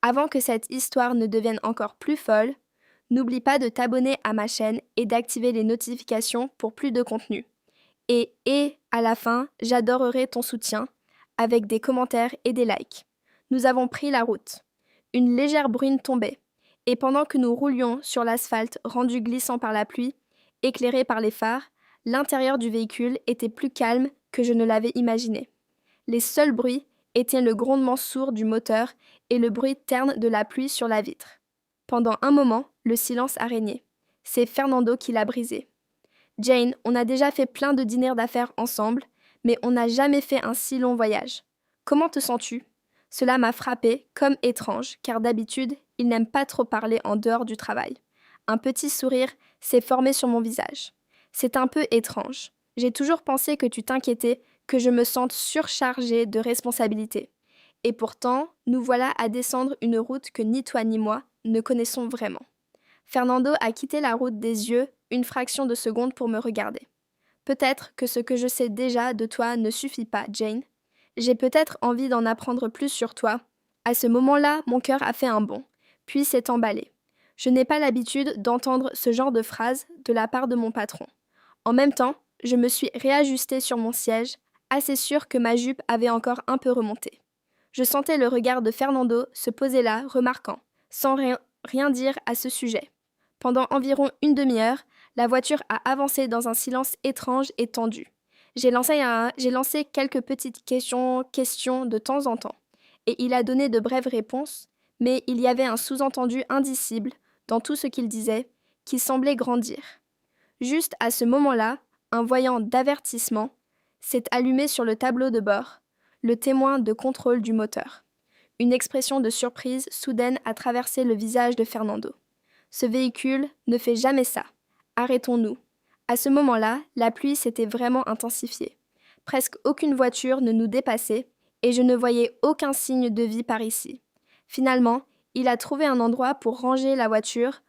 Avant que cette histoire ne devienne encore plus folle, n'oublie pas de t'abonner à ma chaîne et d'activer les notifications pour plus de contenu. Et à la fin, j'adorerai ton soutien avec des commentaires et des likes. Nous avons pris la route. Une légère bruine tombait, et pendant que nous roulions sur l'asphalte rendu glissant par la pluie, éclairé par les phares, l'intérieur du véhicule était plus calme que je ne l'avais imaginé. Les seuls bruits étaient le grondement sourd du moteur et le bruit terne de la pluie sur la vitre. Pendant un moment, le silence a régné. C'est Fernando qui l'a brisé. Jane, on a déjà fait plein de dîners d'affaires ensemble, mais on n'a jamais fait un si long voyage. Comment te sens-tu ? Cela m'a frappée comme étrange, car d'habitude, il n'aime pas trop parler en dehors du travail. Un petit sourire s'est formé sur mon visage. C'est un peu étrange. J'ai toujours pensé que tu t'inquiétais que je me sente surchargée de responsabilités. Et pourtant, nous voilà à descendre une route que ni toi ni moi ne connaissons vraiment. Fernando a quitté la route des yeux une fraction de seconde pour me regarder. Peut-être que ce que je sais déjà de toi ne suffit pas, Jane. J'ai peut-être envie d'en apprendre plus sur toi. À ce moment-là, mon cœur a fait un bond, puis s'est emballé. Je n'ai pas l'habitude d'entendre ce genre de phrase de la part de mon patron. En même temps, je me suis réajustée sur mon siège, assez sûre que ma jupe avait encore un peu remonté. Je sentais le regard de Fernando se poser là, remarquant, sans rien dire à ce sujet. Pendant environ une demi-heure, la voiture a avancé dans un silence étrange et tendu. J'ai lancé quelques petites questions de temps en temps, et il a donné de brèves réponses, mais il y avait un sous-entendu indicible dans tout ce qu'il disait, qui semblait grandir. Juste à ce moment-là, un voyant d'avertissement s'est allumé sur le tableau de bord, le témoin de contrôle du moteur. Une expression de surprise soudaine a traversé le visage de Fernando. Ce véhicule ne fait jamais ça. Arrêtons-nous. À ce moment-là, la pluie s'était vraiment intensifiée. Presque aucune voiture ne nous dépassait et je ne voyais aucun signe de vie par ici. Finalement, il a trouvé un endroit pour ranger la voiture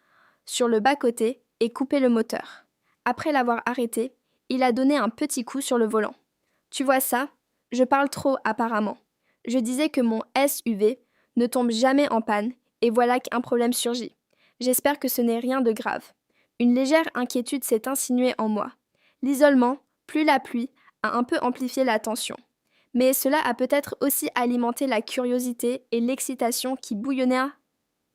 sur le bas-côté et couper le moteur. Après l'avoir arrêté, il a donné un petit coup sur le volant. Tu vois ça ? Je parle trop apparemment. Je disais que mon SUV ne tombe jamais en panne et voilà qu'un problème surgit. J'espère que ce n'est rien de grave. Une légère inquiétude s'est insinuée en moi. L'isolement, plus la pluie, a un peu amplifié la tension. Mais cela a peut-être aussi alimenté la curiosité et l'excitation qui bouillonnaient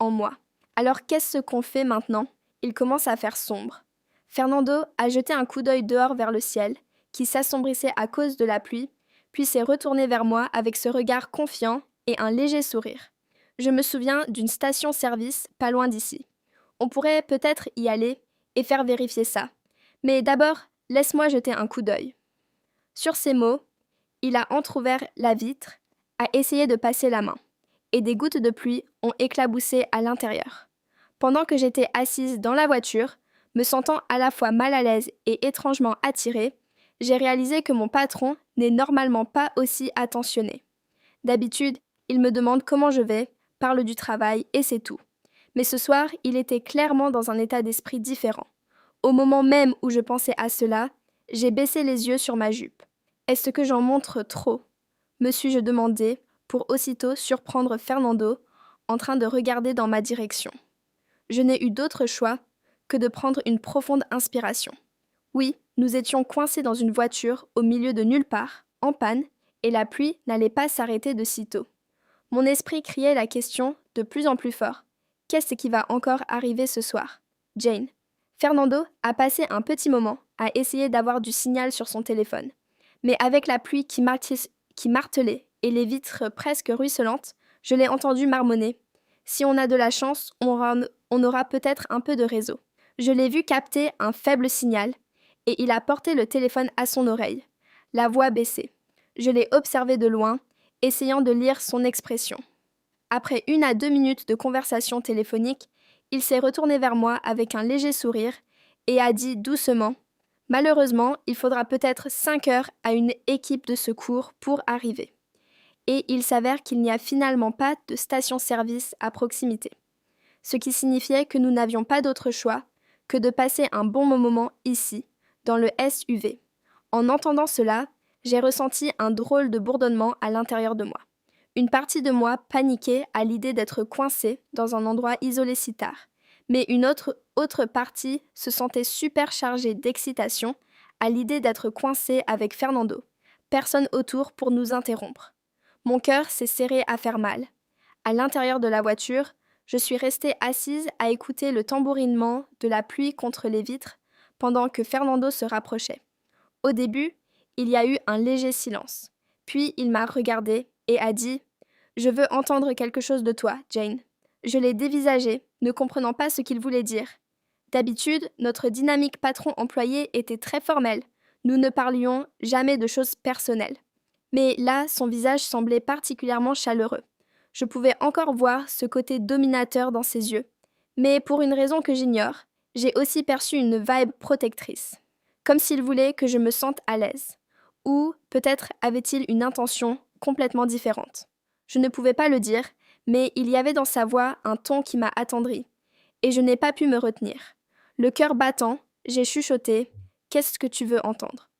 en moi. Alors qu'est-ce qu'on fait maintenant ? Il commence à faire sombre. Fernando a jeté un coup d'œil dehors vers le ciel, qui s'assombrissait à cause de la pluie, puis s'est retourné vers moi avec ce regard confiant et un léger sourire. Je me souviens d'une station-service pas loin d'ici. On pourrait peut-être y aller et faire vérifier ça. Mais d'abord, laisse-moi jeter un coup d'œil. Sur ces mots, il a entrouvert la vitre, a essayé de passer la main, et des gouttes de pluie ont éclaboussé à l'intérieur. Pendant que j'étais assise dans la voiture, me sentant à la fois mal à l'aise et étrangement attirée, j'ai réalisé que mon patron n'est normalement pas aussi attentionné. D'habitude, il me demande comment je vais, parle du travail et c'est tout. Mais ce soir, il était clairement dans un état d'esprit différent. Au moment même où je pensais à cela, j'ai baissé les yeux sur ma jupe. Est-ce que j'en montre trop ? Me suis-je demandé, pour aussitôt surprendre Fernando, en train de regarder dans ma direction. Je n'ai eu d'autre choix que de prendre une profonde inspiration. Oui, nous étions coincés dans une voiture au milieu de nulle part, en panne, et la pluie n'allait pas s'arrêter de sitôt. Mon esprit criait la question de plus en plus fort. Qu'est-ce qui va encore arriver ce soir ? Jane. Fernando a passé un petit moment à essayer d'avoir du signal sur son téléphone. Mais avec la pluie qui martelait et les vitres presque ruisselantes, je l'ai entendu marmonner. Si on a de la chance, on aura peut-être un peu de réseau. Je l'ai vu capter un faible signal et il a porté le téléphone à son oreille, la voix baissée. Je l'ai observé de loin, essayant de lire son expression. Après 1 à 2 minutes de conversation téléphonique, il s'est retourné vers moi avec un léger sourire et a dit doucement « Malheureusement, il faudra peut-être 5 heures à une équipe de secours pour arriver. » Et il s'avère qu'il n'y a finalement pas de station-service à proximité. Ce qui signifiait que nous n'avions pas d'autre choix que de passer un bon moment ici, dans le SUV. En entendant cela, j'ai ressenti un drôle de bourdonnement à l'intérieur de moi. Une partie de moi paniquait à l'idée d'être coincée dans un endroit isolé si tard, mais une autre partie se sentait super chargée d'excitation à l'idée d'être coincée avec Fernando. Personne autour pour nous interrompre. Mon cœur s'est serré à faire mal. À l'intérieur de la voiture, je suis restée assise à écouter le tambourinement de la pluie contre les vitres pendant que Fernando se rapprochait. Au début, il y a eu un léger silence. Puis il m'a regardée et a dit « Je veux entendre quelque chose de toi, Jane ». Je l'ai dévisagé, ne comprenant pas ce qu'il voulait dire. D'habitude, notre dynamique patron-employé était très formelle. Nous ne parlions jamais de choses personnelles. Mais là, son visage semblait particulièrement chaleureux. Je pouvais encore voir ce côté dominateur dans ses yeux. Mais pour une raison que j'ignore, j'ai aussi perçu une vibe protectrice. Comme s'il voulait que je me sente à l'aise. Ou peut-être avait-il une intention complètement différente. Je ne pouvais pas le dire, mais il y avait dans sa voix un ton qui m'a attendrie. Et je n'ai pas pu me retenir. Le cœur battant, j'ai chuchoté « Qu'est-ce que tu veux entendre ?»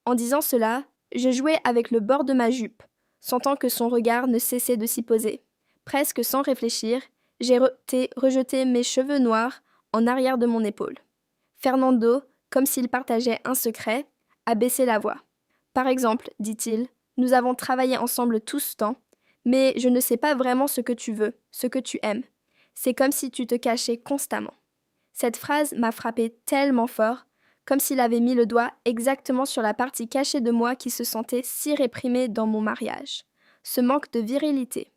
En disant cela, je jouais avec le bord de ma jupe, sentant que son regard ne cessait de s'y poser. Presque sans réfléchir, j'ai rejeté mes cheveux noirs en arrière de mon épaule. Fernando, comme s'il partageait un secret, a baissé la voix. « Par exemple, dit-il, nous avons travaillé ensemble tout ce temps, mais je ne sais pas vraiment ce que tu veux, ce que tu aimes. C'est comme si tu te cachais constamment. » Cette phrase m'a frappée tellement fort, comme s'il avait mis le doigt exactement sur la partie cachée de moi qui se sentait si réprimée dans mon mariage. Ce manque de virilité.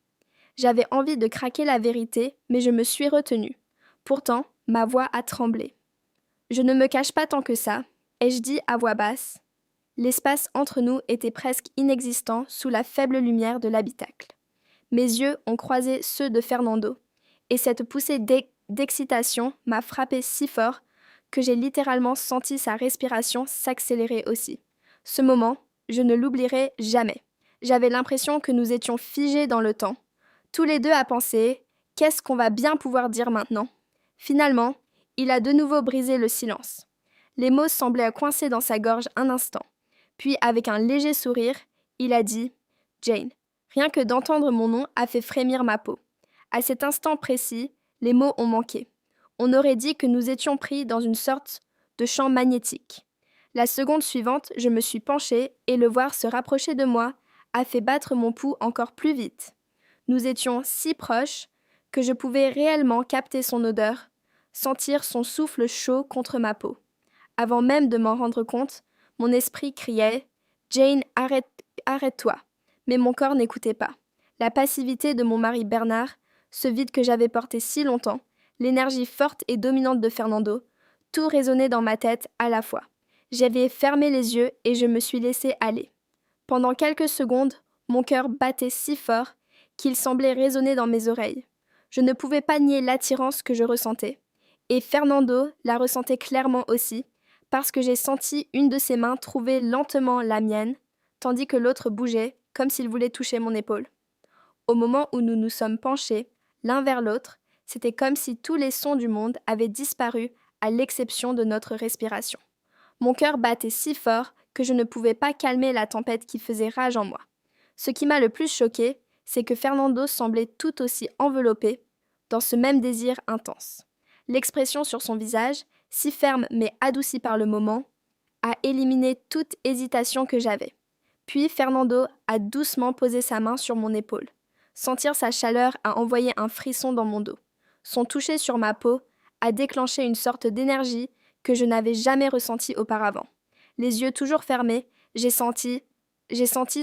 J'avais envie de craquer la vérité, mais je me suis retenue. Pourtant, ma voix a tremblé. « Je ne me cache pas tant que ça, » ai-je dit à voix basse. L'espace entre nous était presque inexistant sous la faible lumière de l'habitacle. Mes yeux ont croisé ceux de Fernando, et cette poussée d'excitation m'a frappée si fort que j'ai littéralement senti sa respiration s'accélérer aussi. Ce moment, je ne l'oublierai jamais. J'avais l'impression que nous étions figés dans le temps, tous les deux à penser « Qu'est-ce qu'on va bien pouvoir dire maintenant ?» Finalement, il a de nouveau brisé le silence. Les mots semblaient coincés dans sa gorge un instant. Puis, avec un léger sourire, il a dit « Jane, rien que d'entendre mon nom a fait frémir ma peau. » À cet instant précis, les mots ont manqué. On aurait dit que nous étions pris dans une sorte de champ magnétique. La seconde suivante, je me suis penchée et le voir se rapprocher de moi a fait battre mon pouls encore plus vite. Nous étions si proches que je pouvais réellement capter son odeur, sentir son souffle chaud contre ma peau. Avant même de m'en rendre compte, mon esprit criait « Jane, arrête-toi !» Mais mon corps n'écoutait pas. La passivité de mon mari Bernard, ce vide que j'avais porté si longtemps, l'énergie forte et dominante de Fernando, tout résonnait dans ma tête à la fois. J'avais fermé les yeux et je me suis laissée aller. Pendant quelques secondes, mon cœur battait si fort qu'il semblait résonner dans mes oreilles. Je ne pouvais pas nier l'attirance que je ressentais. Et Fernando la ressentait clairement aussi, parce que j'ai senti une de ses mains trouver lentement la mienne, tandis que l'autre bougeait, comme s'il voulait toucher mon épaule. Au moment où nous nous sommes penchés, l'un vers l'autre, c'était comme si tous les sons du monde avaient disparu à l'exception de notre respiration. Mon cœur battait si fort que je ne pouvais pas calmer la tempête qui faisait rage en moi. Ce qui m'a le plus choqué, c'est que Fernando semblait tout aussi enveloppé dans ce même désir intense. L'expression sur son visage, si ferme mais adoucie par le moment, a éliminé toute hésitation que j'avais. Puis Fernando a doucement posé sa main sur mon épaule. Sentir sa chaleur a envoyé un frisson dans mon dos. Son toucher sur ma peau a déclenché une sorte d'énergie que je n'avais jamais ressentie auparavant. Les yeux toujours fermés, j'ai senti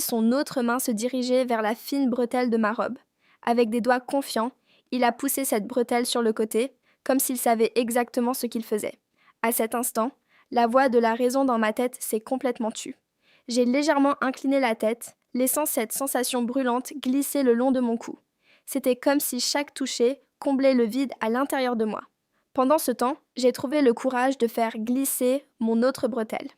son autre main se diriger vers la fine bretelle de ma robe. Avec des doigts confiants, il a poussé cette bretelle sur le côté, comme s'il savait exactement ce qu'il faisait. À cet instant, la voix de la raison dans ma tête s'est complètement tue. J'ai légèrement incliné la tête, laissant cette sensation brûlante glisser le long de mon cou. C'était comme si chaque toucher comblait le vide à l'intérieur de moi. Pendant ce temps, j'ai trouvé le courage de faire glisser mon autre bretelle.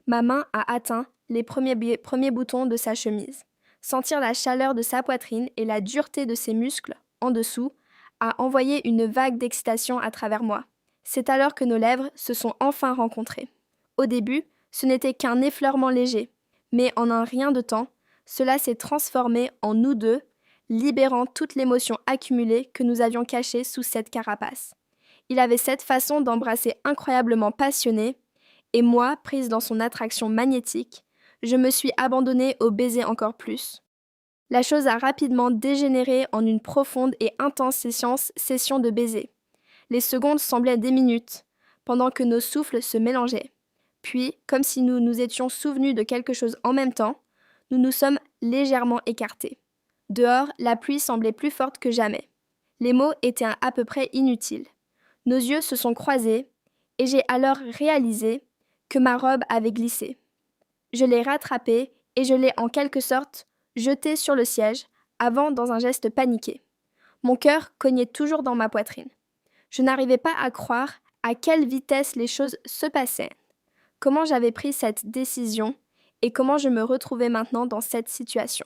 Ma main a atteint les premiers boutons de sa chemise. Sentir la chaleur de sa poitrine et la dureté de ses muscles en dessous a envoyé une vague d'excitation à travers moi. C'est alors que nos lèvres se sont enfin rencontrées. Au début, ce n'était qu'un effleurement léger, mais en un rien de temps, cela s'est transformé en nous deux, libérant toute l'émotion accumulée que nous avions cachée sous cette carapace. Il avait cette façon d'embrasser incroyablement passionnée, et moi, prise dans son attraction magnétique, je me suis abandonnée au baiser encore plus. La chose a rapidement dégénéré en une profonde et intense session de baisers. Les secondes semblaient des minutes, pendant que nos souffles se mélangeaient. Puis, comme si nous nous étions souvenus de quelque chose en même temps, nous nous sommes légèrement écartés. Dehors, la pluie semblait plus forte que jamais. Les mots étaient à peu près inutiles. Nos yeux se sont croisés, et j'ai alors réalisé que ma robe avait glissé. Je l'ai rattrapée et je l'ai en quelque sorte jetée sur le siège, avant dans un geste paniqué. Mon cœur cognait toujours dans ma poitrine. Je n'arrivais pas à croire à quelle vitesse les choses se passaient, comment j'avais pris cette décision et comment je me retrouvais maintenant dans cette situation.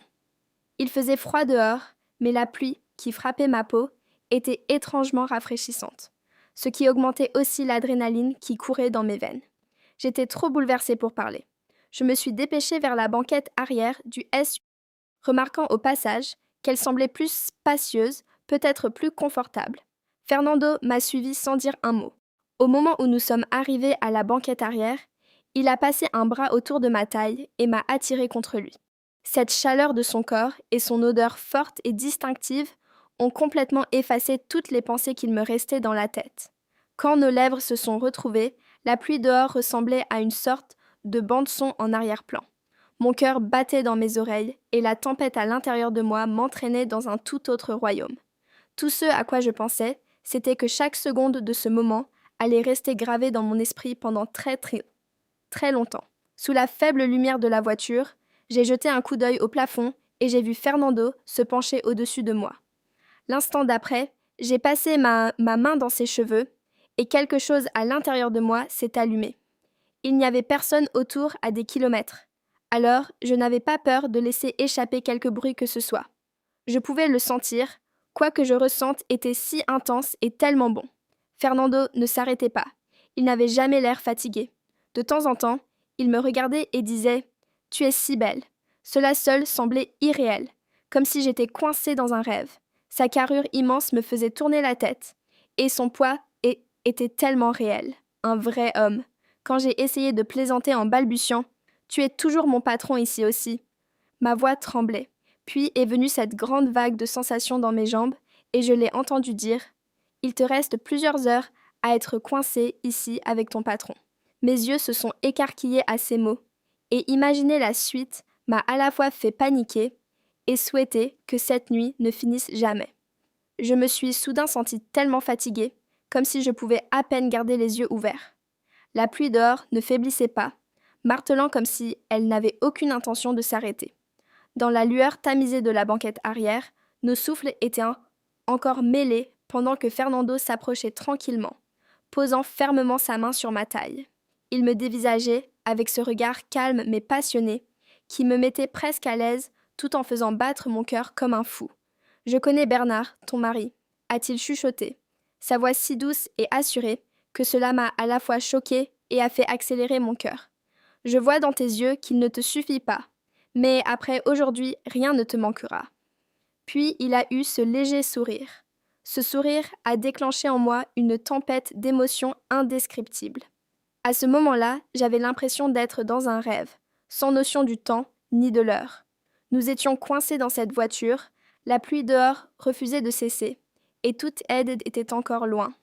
Il faisait froid dehors, mais la pluie qui frappait ma peau était étrangement rafraîchissante, ce qui augmentait aussi l'adrénaline qui courait dans mes veines. J'étais trop bouleversée pour parler. Je me suis dépêchée vers la banquette arrière du SUV, remarquant au passage qu'elle semblait plus spacieuse, peut-être plus confortable. Fernando m'a suivi sans dire un mot. Au moment où nous sommes arrivés à la banquette arrière, il a passé un bras autour de ma taille et m'a attirée contre lui. Cette chaleur de son corps et son odeur forte et distinctive ont complètement effacé toutes les pensées qu'il me restait dans la tête. Quand nos lèvres se sont retrouvées, la pluie dehors ressemblait à une sorte de bande-son en arrière-plan. Mon cœur battait dans mes oreilles et la tempête à l'intérieur de moi m'entraînait dans un tout autre royaume. Tout ce à quoi je pensais, c'était que chaque seconde de ce moment allait rester gravée dans mon esprit pendant très longtemps. Sous la faible lumière de la voiture, j'ai jeté un coup d'œil au plafond et j'ai vu Fernando se pencher au-dessus de moi. L'instant d'après, j'ai passé ma main dans ses cheveux et quelque chose à l'intérieur de moi s'est allumé. Il n'y avait personne autour à des kilomètres. Alors, je n'avais pas peur de laisser échapper quelque bruit que ce soit. Je pouvais le sentir, quoi que je ressente était si intense et tellement bon. Fernando ne s'arrêtait pas. Il n'avait jamais l'air fatigué. De temps en temps, il me regardait et disait « Tu es si belle ». Cela seul semblait irréel, comme si j'étais coincée dans un rêve. Sa carrure immense me faisait tourner la tête, et son poids était tellement réel. Un vrai homme. Quand j'ai essayé de plaisanter en balbutiant « Tu es toujours mon patron ici aussi », ma voix tremblait. Puis est venue cette grande vague de sensations dans mes jambes, et je l'ai entendu dire « Il te reste plusieurs heures à être coincé ici avec ton patron ». Mes yeux se sont écarquillés à ces mots, et imaginer la suite m'a à la fois fait paniquer et souhaiter que cette nuit ne finisse jamais. Je me suis soudain sentie tellement fatiguée, comme si je pouvais à peine garder les yeux ouverts. La pluie dehors ne faiblissait pas, martelant comme si elle n'avait aucune intention de s'arrêter. Dans la lueur tamisée de la banquette arrière, nos souffles étaient encore mêlés pendant que Fernando s'approchait tranquillement, posant fermement sa main sur ma taille. Il me dévisageait avec ce regard calme mais passionné qui me mettait presque à l'aise tout en faisant battre mon cœur comme un fou. « Je connais Bernard, ton mari », a-t-il chuchoté, sa voix si douce et assurée que cela m'a à la fois choquée et a fait accélérer mon cœur. « Je vois dans tes yeux qu'il ne te suffit pas, mais après aujourd'hui, rien ne te manquera. » Puis il a eu ce léger sourire. Ce sourire a déclenché en moi une tempête d'émotions indescriptibles. À ce moment-là, j'avais l'impression d'être dans un rêve, sans notion du temps ni de l'heure. Nous étions coincés dans cette voiture, la pluie dehors refusait de cesser, et toute aide était encore loin.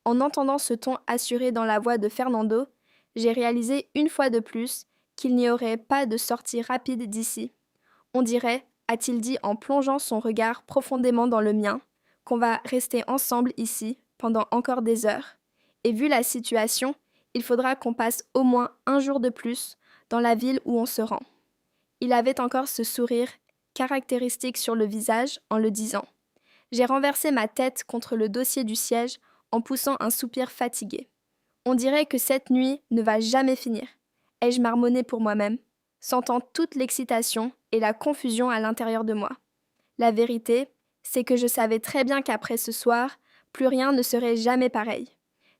En entendant ce ton assuré dans la voix de Fernando, j'ai réalisé une fois de plus qu'il n'y aurait pas de sortie rapide d'ici. On dirait, a-t-il dit en plongeant son regard profondément dans le mien, qu'on va rester ensemble ici pendant encore des heures. Et vu la situation, il faudra qu'on passe au moins un jour de plus dans la ville où on se rend. Il avait encore ce sourire caractéristique sur le visage en le disant. J'ai renversé ma tête contre le dossier du siège en poussant un soupir fatigué. On dirait que cette nuit ne va jamais finir, ai-je marmonné pour moi-même, sentant toute l'excitation et la confusion à l'intérieur de moi. La vérité, c'est que je savais très bien qu'après ce soir, plus rien ne serait jamais pareil.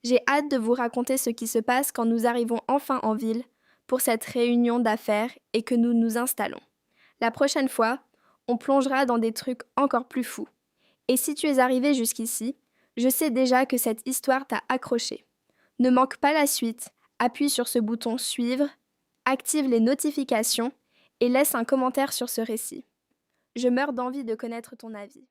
J'ai hâte de vous raconter ce qui se passe quand nous arrivons enfin en ville pour cette réunion d'affaires et que nous nous installons. La prochaine fois, on plongera dans des trucs encore plus fous. Et si tu es arrivé jusqu'ici, je sais déjà que cette histoire t'a accroché. Ne manque pas la suite, appuie sur ce bouton suivre, active les notifications et laisse un commentaire sur ce récit. Je meurs d'envie de connaître ton avis.